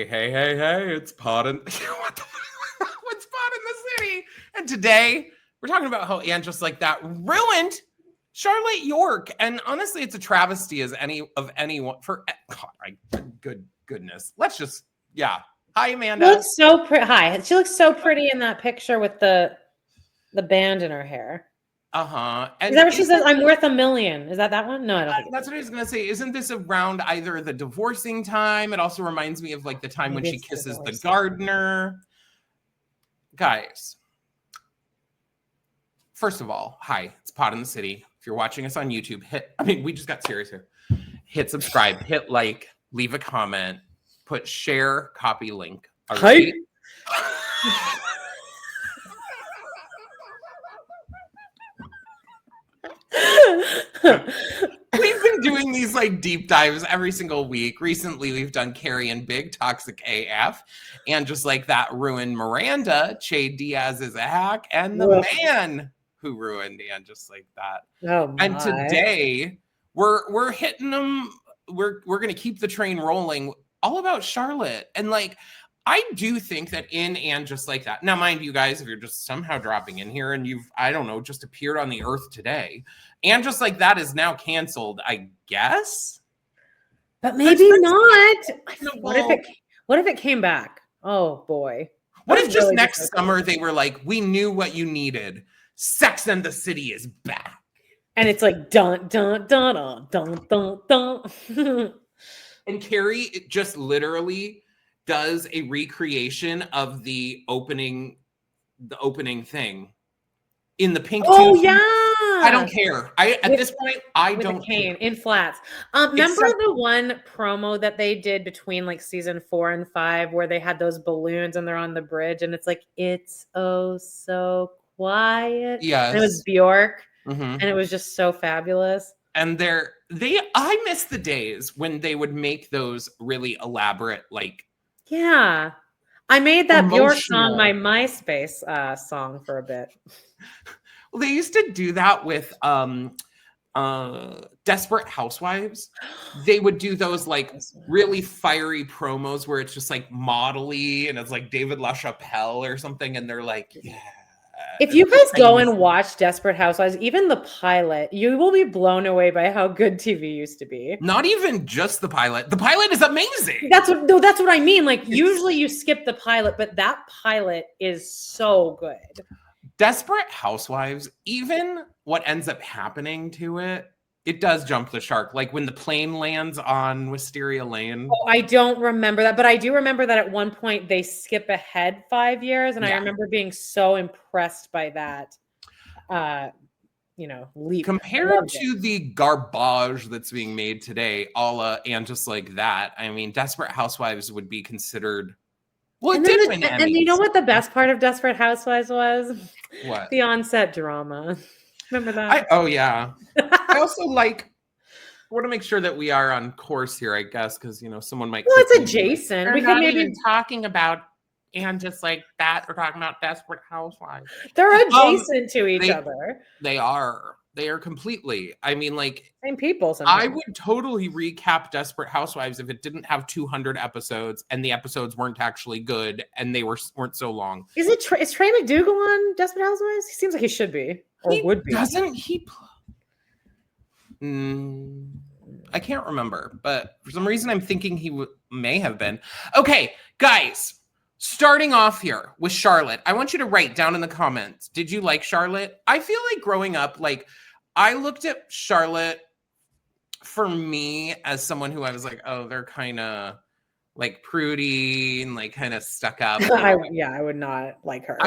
Hey, it's Pod in what's Pod in the City? And today we're talking about how Anne Just Like That ruined Charlotte York. And honestly, it's a travesty as anyone for goodness. Let's just Hi, Amanda. She looks so pretty. Hi. She looks so pretty in that picture with the band in her hair. And is that what she says? I'm worth $1 million. Is that one? No, I don't think that's what I was gonna say. Isn't this around either the divorcing time? It also reminds me of like the time when she kisses the gardener. Guys, first of all, hi, it's Pod in the City. If you're watching us on YouTube, we just got serious here. Hit subscribe, hit like, leave a comment, put share, copy link. Hi. We've been doing these like deep dives every single week. Recently, we've done Carrie and Big, Toxic AF, and Just Like That ruined Miranda. Che Diaz is a hack, and the man who ruined Anne Just Like That. Oh my. And today we're hitting them. We're gonna keep the train rolling. All about Charlotte, and like I do think that in Anne Just Like That. Now, mind you guys, if you're just somehow dropping in here and you've, I don't know, just appeared on the earth today, Anne Just Like That is now canceled, I guess. But maybe not. What if it came back? Oh boy. What if just next summer they were like, we knew what you needed. Sex and the City is back. And it's like dun dun dun dun dun dun. And Carrie just literally does a recreation of the opening thing in the pink. Oh yeah. I don't care. At this point, I don't care. In flats. Remember the one promo that they did between like season 4 and 5 where they had those balloons and they're on the bridge and it's like, it's oh so quiet. Yes. And it was Bjork. Mm-hmm. And it was just so fabulous. And I miss the days when they would make those really elaborate, like. Yeah. I made that Bjork song my MySpace song for a bit. Well, they used to do that with Desperate Housewives. They would do those like really fiery promos where it's just like modelly and it's like David LaChapelle or something. And they're like, yeah. If you guys go and watch Desperate Housewives, even the pilot, you will be blown away by how good TV used to be. Not even just the pilot. The pilot is amazing. That's what I mean. Like usually you skip the pilot, but that pilot is so good. Desperate Housewives, even what ends up happening to it, it does jump the shark. Like when the plane lands on Wisteria Lane. Oh, I don't remember that, but I do remember that at one point they skip ahead 5 years, and I remember being so impressed by that. Leap compared to the garbage that's being made today, a la and Just Like That. I mean, Desperate Housewives would be considered. Well, it did win Emmys. And you know what the best part of Desperate Housewives was? What? The onset drama. Remember that? I also want to make sure that we are on course here, I guess, because someone might. Well, it's adjacent. We could maybe talking about and Just Like That. We're talking about Desperate Housewives. They're adjacent to each other. They are. They are completely. I mean, like same people. Sometimes. I would totally recap Desperate Housewives if it didn't have 200 episodes and the episodes weren't actually good and they weren't so long. Is Trey McDougal on Desperate Housewives? He seems like he should be or would be. Doesn't he? I can't remember, but for some reason I'm thinking he may have been. Okay, guys. Starting off here with Charlotte, I want you to write down in the comments, did you like Charlotte? I feel like growing up, like I looked at Charlotte for me as someone who I was like, oh, they're kind of like prudy and like kind of stuck up. I would not like her.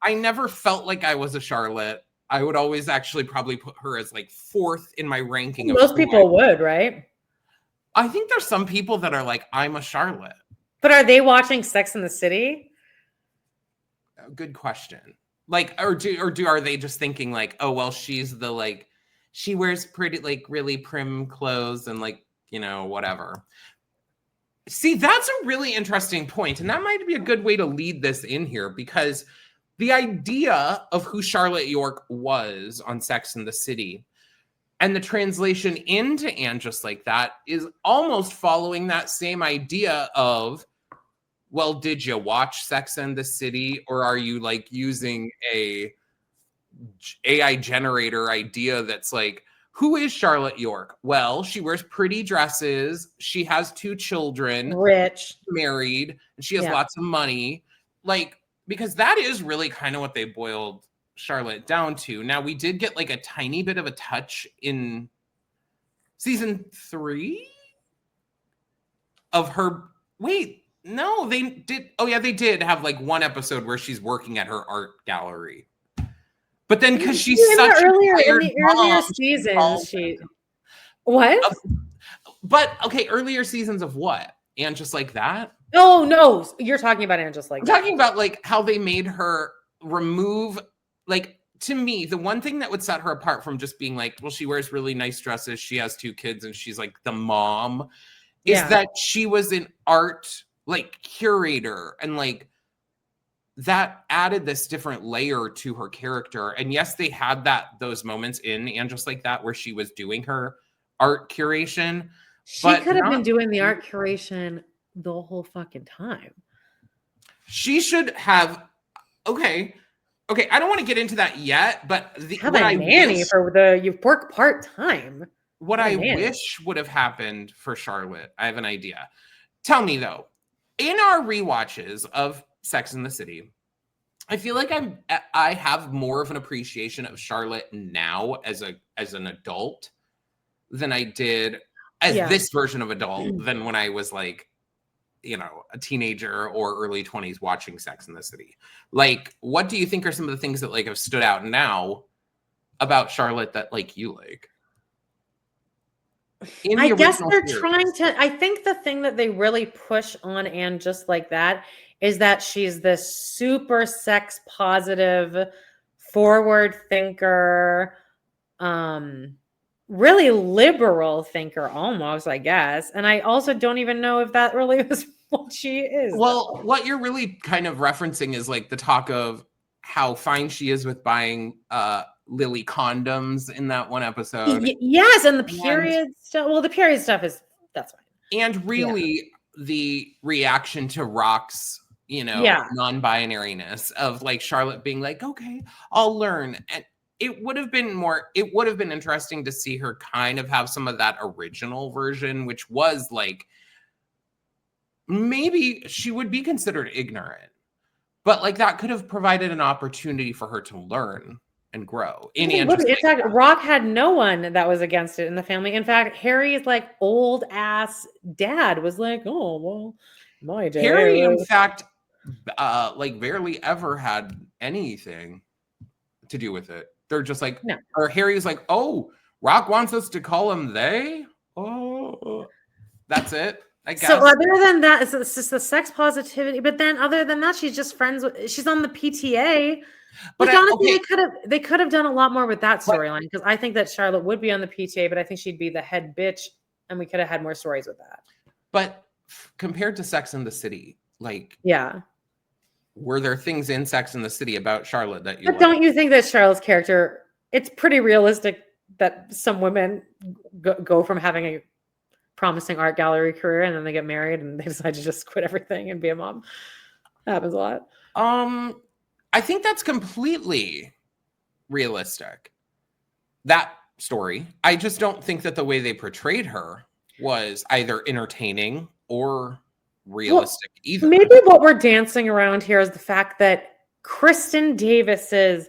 I never felt like I was a Charlotte. I would always actually probably put her as like 4th in my ranking. Most people would, right? I think there's some people that are like, I'm a Charlotte. But are they watching Sex and the City? Good question. Like, are they just thinking like, oh, well, she's the like, she wears pretty, like really prim clothes and like, whatever. See, that's a really interesting point. And that might be a good way to lead this in here because the idea of who Charlotte York was on Sex and the City and the translation into Anne Just Like That is almost following that same idea of well, did you watch Sex and the City, or are you like using a AI generator idea that's like, who is Charlotte York? Well, she wears pretty dresses. She has 2 children, Rich, married, and she has lots of money. Like, because that is really kind of what they boiled Charlotte down to. Now, we did get like a tiny bit of a touch in season 3 of her. Wait, no, they did. Oh, yeah, they did have like one episode where she's working at her art gallery. But then because she's in such the earlier mom, seasons, what? But okay, earlier seasons of what? And Just Like That? Oh no, you're talking about And Just Like I'm That. talking about like how they made her remove, like, to me, the one thing that would set her apart from just being like, well, she wears really nice dresses, she has 2 kids, and she's like the mom, is that she was an art like curator, and like that added this different layer to her character. And yes, they had those moments in And Just Like That where she was doing her art curation. She could have been doing the art curation the whole fucking time. She should have. Okay, I don't want to get into that yet, but have a nanny you work part-time. What I wish would have happened for Charlotte, I have an idea. Tell me though, in our rewatches of Sex and the City, I feel like I have more of an appreciation of Charlotte now as an adult than I did as this version of adult than when I was like, you know, a teenager or early 20s watching Sex and the City. Like, what do you think are some of the things that like have stood out now about Charlotte that like you like? I guess they're trying to. I think the thing that they really push on And Just Like That is that she's this super sex positive, forward thinker, really liberal thinker almost, I guess. And I also don't even know if that really is what she is. Well, what you're really kind of referencing is like the talk of how fine she is with buying Lily condoms in that one episode. Yes, and the period stuff. Well, the period stuff that's fine. And really the reaction to Rock's, you know, non-binariness of like Charlotte being like, okay, I'll learn. And it would have been interesting to see her kind of have some of that original version, which was like, maybe she would be considered ignorant, but like that could have provided an opportunity for her to learn and grow. In fact, Rock had no one that was against it in the family. In fact, Harry's like old ass dad was like, oh, well, my dad. Harry, in fact, like barely ever had anything to do with it. They're just like, or Harry's like, oh, Rock wants us to call him they? Oh, that's it. I guess. So other than that, it's just the sex positivity. But then other than that, she's just friends with, she's on the PTA. But honestly, they could have done a lot more with that storyline, because I think that Charlotte would be on the PTA, but I think she'd be the head bitch, and we could have had more stories with that. But compared to Sex and the City, like, were there things in Sex and the City about Charlotte that you? But don't you think that Charlotte's character? It's pretty realistic that some women go from having a promising art gallery career and then they get married and they decide to just quit everything and be a mom. That happens a lot. I think that's completely realistic, that story. I just don't think that the way they portrayed her was either entertaining or realistic either. Maybe what we're dancing around here is the fact that Kristen Davis's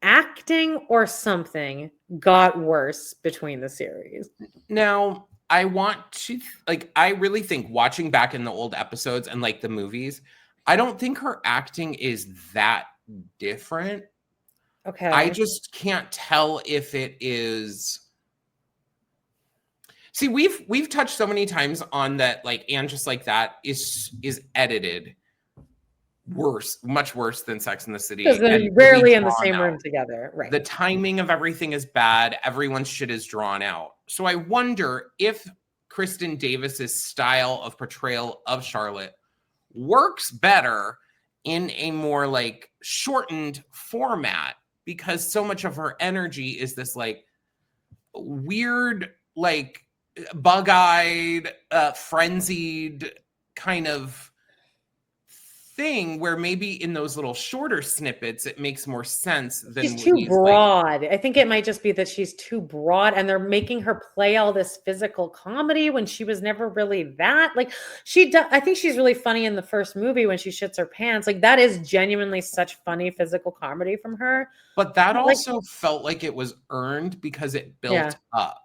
acting or something got worse between the series. Now, I want to, like, I really think watching back in the old episodes and like the movies, I don't think her acting is that different. Okay. I just can't tell if it is. See, we've touched so many times on that, like, and Just Like That is edited worse, much worse than Sex and the City. Because they're rarely in the same room together. Right. The timing of everything is bad. Everyone's shit is drawn out. So I wonder if Kristen Davis's style of portrayal of Charlotte works better in a more like shortened format, because so much of her energy is this like weird, like bug-eyed, frenzied kind of thing where maybe in those little shorter snippets it makes more sense than she's too broad. I think it might just be that she's too broad, and they're making her play all this physical comedy when she was never really that. Like I think she's really funny in the first movie when she shits her pants. Like that is genuinely such funny physical comedy from her. But that also felt like it was earned because it built up.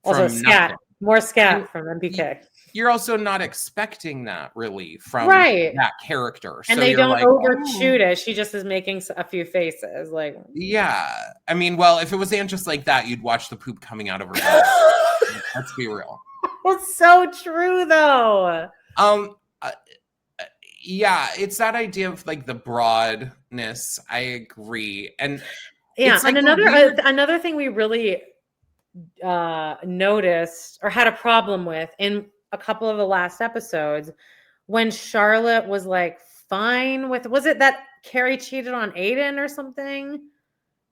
Also, scat. More scat from MPK. You're also not expecting that really from that character. And they don't overshoot it. She just is making a few faces. Like, yeah. I mean, well, if it was just like that, you'd watch the poop coming out of her mouth. Let's be real. It's so true, though. Yeah, it's that idea of like the broadness. I agree. And yeah, and another thing we really noticed or had a problem with in a couple of the last episodes when Charlotte was like fine with, was it that Carrie cheated on Aiden or something?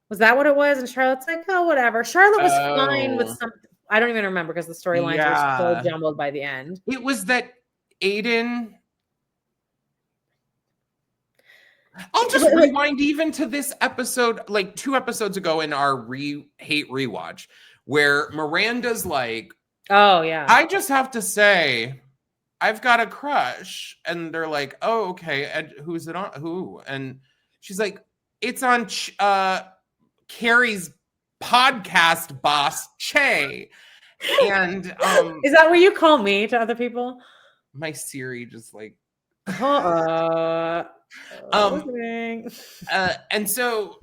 Was that what it was? And Charlotte's like, oh, whatever. Charlotte was fine with something. I don't even remember because the storylines were so jumbled by the end. It was that Aiden. I'll just rewind even to this episode, like 2 episodes ago in our hate rewatch, where Miranda's like, oh yeah, I just have to say, I've got a crush, and they're like, oh okay, and who's it on? Who? And she's like, it's on Carrie's podcast boss Che. And is that what you call me to other people? My Siri just like and so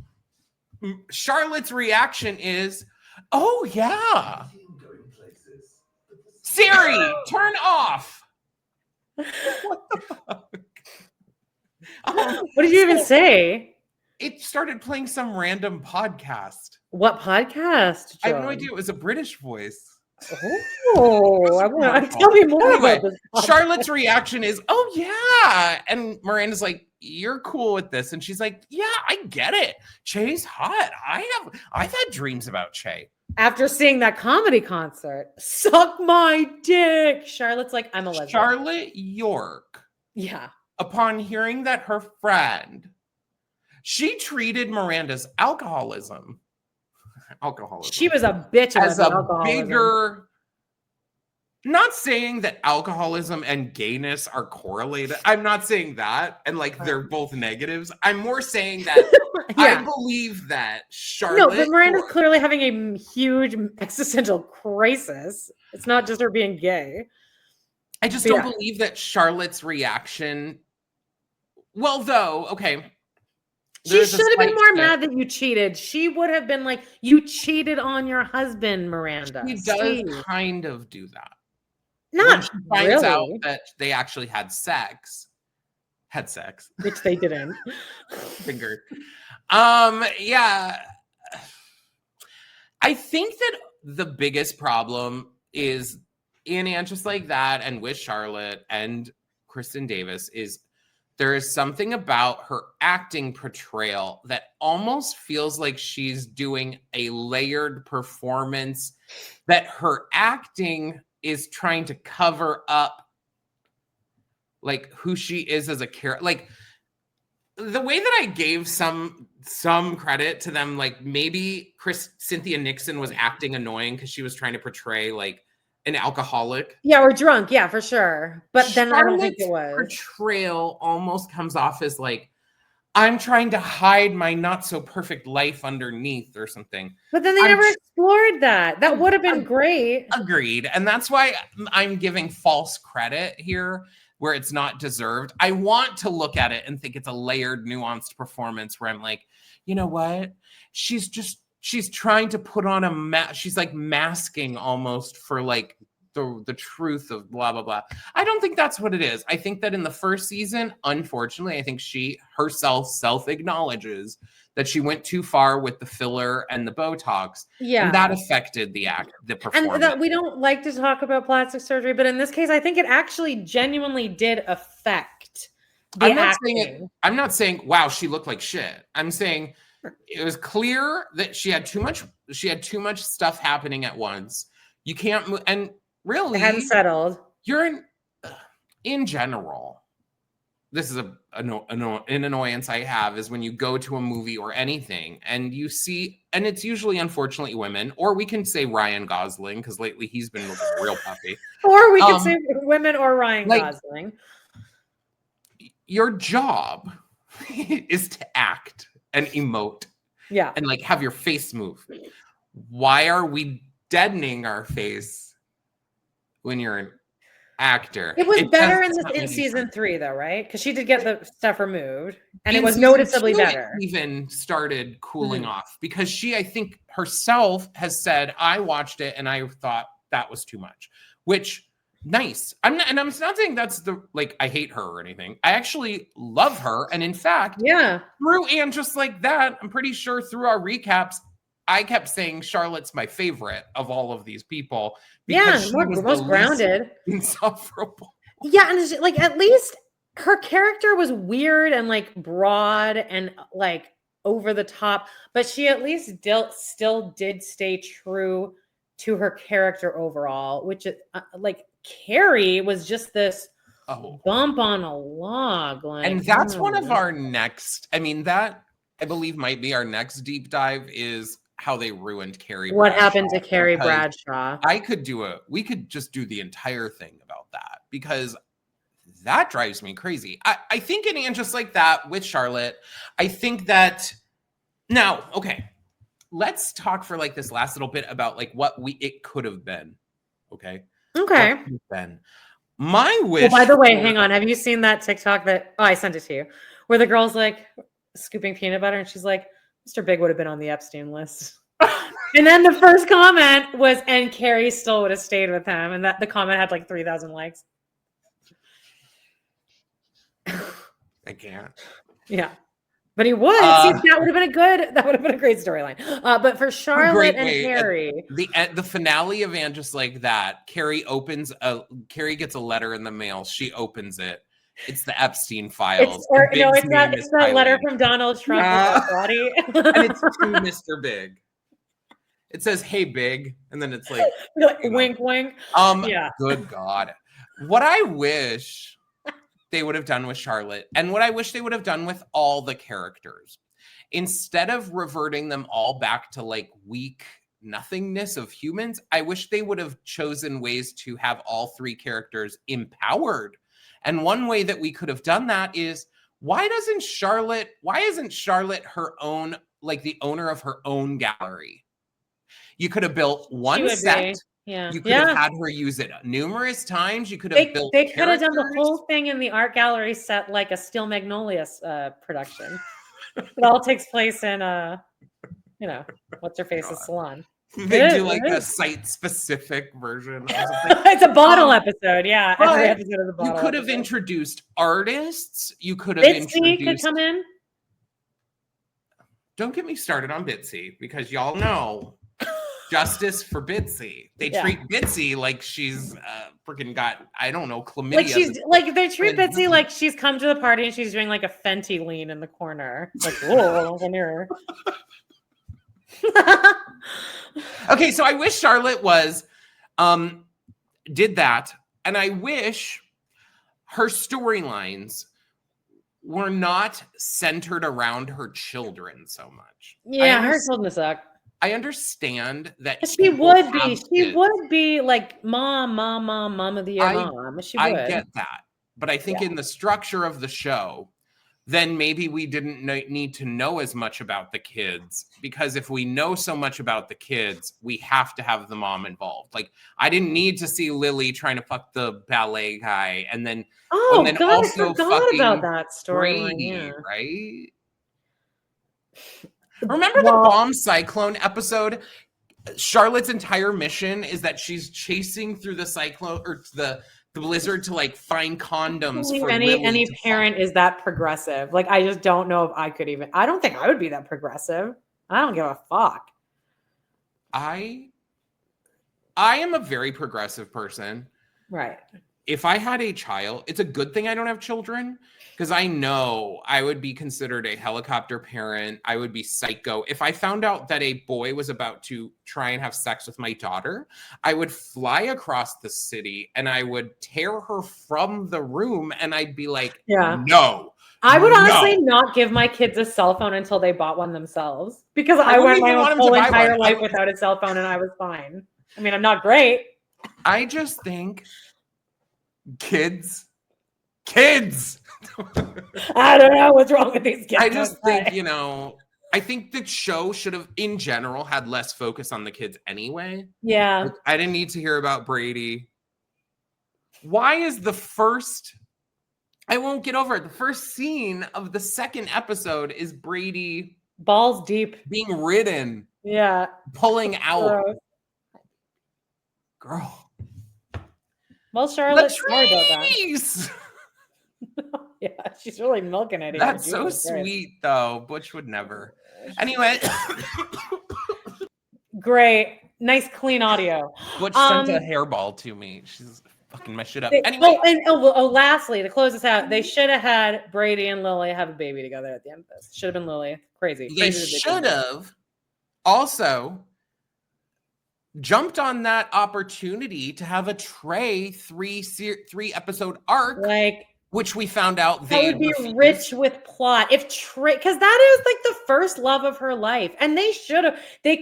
Charlotte's reaction is, oh yeah, Siri, turn off. What the fuck? What did you even say? It started playing some random podcast. What podcast, John? I have no idea. It was a British voice. Oh, tell me more about this. Charlotte's reaction is, oh yeah. And Miranda's like, you're cool with this. And she's like, yeah, I get it. Che's hot. I've had dreams about Che. After seeing that comedy concert, suck my dick. Charlotte's like, I'm a lesbian. Charlotte York. Yeah. Upon hearing that her friend, she treated Miranda's alcoholism. She was a bitch as a bigger. Not saying that alcoholism and gayness are correlated. I'm not saying that, and like they're both negatives. I'm more saying that I believe that Charlotte. No, but Miranda's clearly having a huge existential crisis. It's not just her being gay. I just don't believe that Charlotte's reaction. Well, though, okay. She should have been more mad that you cheated. She would have been like, you cheated on your husband, Miranda. She does kind of do that. Not when she finds out that they actually had sex. Which they didn't. Finger. Yeah. I think that the biggest problem is in And Just Like That and with Charlotte and Kristen Davis is there is something about her acting portrayal that almost feels like she's doing a layered performance, that her acting is trying to cover up like who she is as a character. Like the way that I gave some credit to them, like maybe Cynthia Nixon was acting annoying because she was trying to portray like an alcoholic. Yeah, or drunk. Yeah, for sure. But then I don't think it was. Portrayal almost comes off as like, I'm trying to hide my not so perfect life underneath or something. But then they never explored that. That would have been great. Agreed. And that's why I'm giving false credit here where it's not deserved. I want to look at it and think it's a layered, nuanced performance where I'm like, you know what? She's trying to put on a mask. She's like masking almost for like the truth of blah, blah, blah. I don't think that's what it is. I think that in the first season, unfortunately, I think she herself self-acknowledges that she went too far with the filler and the Botox. Yeah. And that affected the performance. And that we don't like to talk about plastic surgery, but in this case, I think it actually genuinely did affect the acting. I'm not saying, wow, she looked like shit. I'm saying it was clear that she had too much stuff happening at once. You can't move, and really it hadn't settled. You're in general, this is an annoyance I have, is when you go to a movie or anything and you see, and it's usually unfortunately women, or we can say Ryan Gosling because lately he's been looking real puppy. Or we can say women or Ryan like, Gosling. Your job is to act and emote, and like have your face move. Why are we deadening our face when you're an actor? It was better in season 3 though, right? Because she did get the stuff removed, and it was noticeably better. It even started cooling off because she, I think herself, has said, I watched it and I thought that was too much, which nice. I'm not saying that's the, like, I hate her or anything. I actually love her. And in fact, through And Just Like That, I'm pretty sure through our recaps, I kept saying Charlotte's my favorite of all of these people because she was most grounded, insufferable. Yeah, and like at least her character was weird and like broad and like over the top, but she at least still did stay true to her character overall, which is like Carrie was just this bump on a log. Like, and that's one of our next, I mean, that I believe might be our next deep dive, is how they ruined Carrie Bradshaw. What happened to Carrie Bradshaw? We could just do the entire thing about that because that drives me crazy. I think in And Just Like That with Charlotte, I think that now, okay, let's talk for like this last little bit about like what it could have been. Okay. Then my wish. Oh, by the way, hang on. Have you seen that TikTok that I sent it to you, where the girl's like scooping peanut butter and she's like, Mr. Big would have been on the Epstein list. And then the first comment was, and Carrie still would have stayed with him. And that the comment had like 3,000 likes. I can't. Yeah. But he would. See, that would have been a great storyline. But for Charlotte and Carrie, the finale of And Just Like That, Carrie gets a letter in the mail. She opens it. It's the Epstein files. It's that letter from Donald Trump with the body. And it's to Mr. Big. It says, "Hey, Big," and then it's like wink, wink. Yeah. Good God. What I wish they would have done with Charlotte, and what I wish they would have done with all the characters, instead of reverting them all back to like weak nothingness of humans, I wish they would have chosen ways to have all three characters empowered. And one way that we could have done that is, why isn't Charlotte her own, like the owner of her own gallery? You could have built one set. Yeah. You could have had her use it numerous times. You could have built. They could have done the whole thing in the art gallery set like a Steel Magnolias production. It all takes place in what's her face's salon. They do like a site-specific version. It's a bottle episode, yeah. Every episode of the bottle. You could have introduced artists. You could have Bitsy could come in. Don't get me started on Bitsy, because y'all know justice for Bitsy. They treat Bitsy like she's freaking got, I don't know, chlamydia. They treat Bitsy like she's come to the party and she's doing like a Fenty lean in the corner. Like, whoa, come here. Okay, so I wish Charlotte did that, and I wish her storylines were not centered around her children so much. Yeah, her children suck. I understand that she would be like mom of the year mom. She would. I get that, but I think in the structure of the show, then maybe we didn't need to know as much about the kids, because if we know so much about the kids, we have to have the mom involved. Like, I didn't need to see Lily trying to fuck the ballet guy, and then I forgot about that story. Yeah. Right? Remember the bomb cyclone episode? Charlotte's entire mission is that she's chasing through the cyclone or the blizzard to like find condoms for any parent is that progressive. Like, I just don't know if I could even. I don't think I would be that progressive. I don't give a fuck. I am a very progressive person. Right. if I had a child, it's a good thing I don't have children, because I know I would be considered a helicopter parent. I would be psycho. If I found out that a boy was about to try and have sex with my daughter, I would fly across the city and I would tear her from the room, and I'd be like, no. I would honestly not give my kids a cell phone until they bought one themselves, because I went my whole entire life without a cell phone and I was fine. I mean, I'm not great. I just think kids. I don't know what's wrong with these kids. I just think, you know, I think the show should have, in general, had less focus on the kids anyway. Yeah. Like, I didn't need to hear about Brady. Why is the first, I won't get over it, the first scene of the second episode is Brady balls deep being ridden. Yeah. Pulling out. Gross. Girl. Well, Charlotte, sorry about that. Yeah, she's really milking it. That's so sweet, though. Butch would never. Anyway. Great. Nice, clean audio. Butch sent a hairball to me. She's fucking my shit up. Anyway. Lastly, to close this out, they should have had Brady and Lily have a baby together at the end of this. Should have been Lily. Crazy. They should have also jumped on that opportunity to have a Trey three episode arc, like, which we found out they would be rich with plot. If Trey, because that is like the first love of her life, and they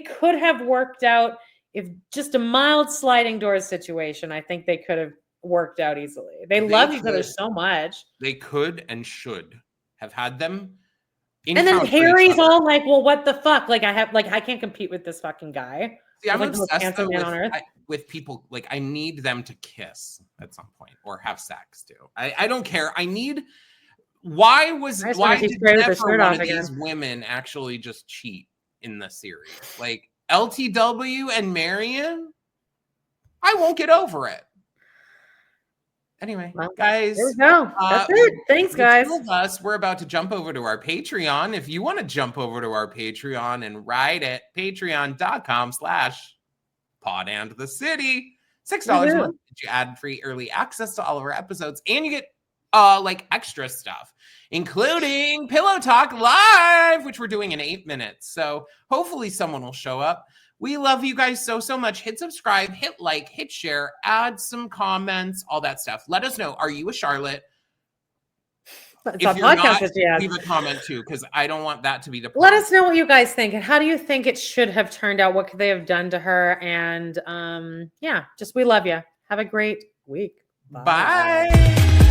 could have worked out, if just a mild sliding doors situation. I think they could have worked out easily. They love each other so much. They could and should have had them. And then Harry's all like, "Well, what the fuck? Like, I can't compete with this fucking guy." See, I'm obsessed with people. Like, I need them to kiss at some point or have sex too. I don't care. I need. Why did never one of these women actually just cheat in the series? Like LTW and Marion, I won't get over it. Anyway, guys, there we go. That's it. Thanks, guys. We're about to jump over to our Patreon. If you want to jump over to our Patreon and ride it, patreon.com/podandthecity. $6 a month. You ad-free early access to all of our episodes, and you get like extra stuff, including Pillow Talk Live, which we're doing in 8 minutes. So hopefully someone will show up. We love you guys so much. Hit subscribe, hit like, hit share, add some comments, all that stuff. Let us know. Are you a Charlotte? If you're not, leave a comment too, because I don't want that to be the problem. Let us know what you guys think, and how do you think it should have turned out? What could they have done to her? And yeah, just we love you. Have a great week. Bye.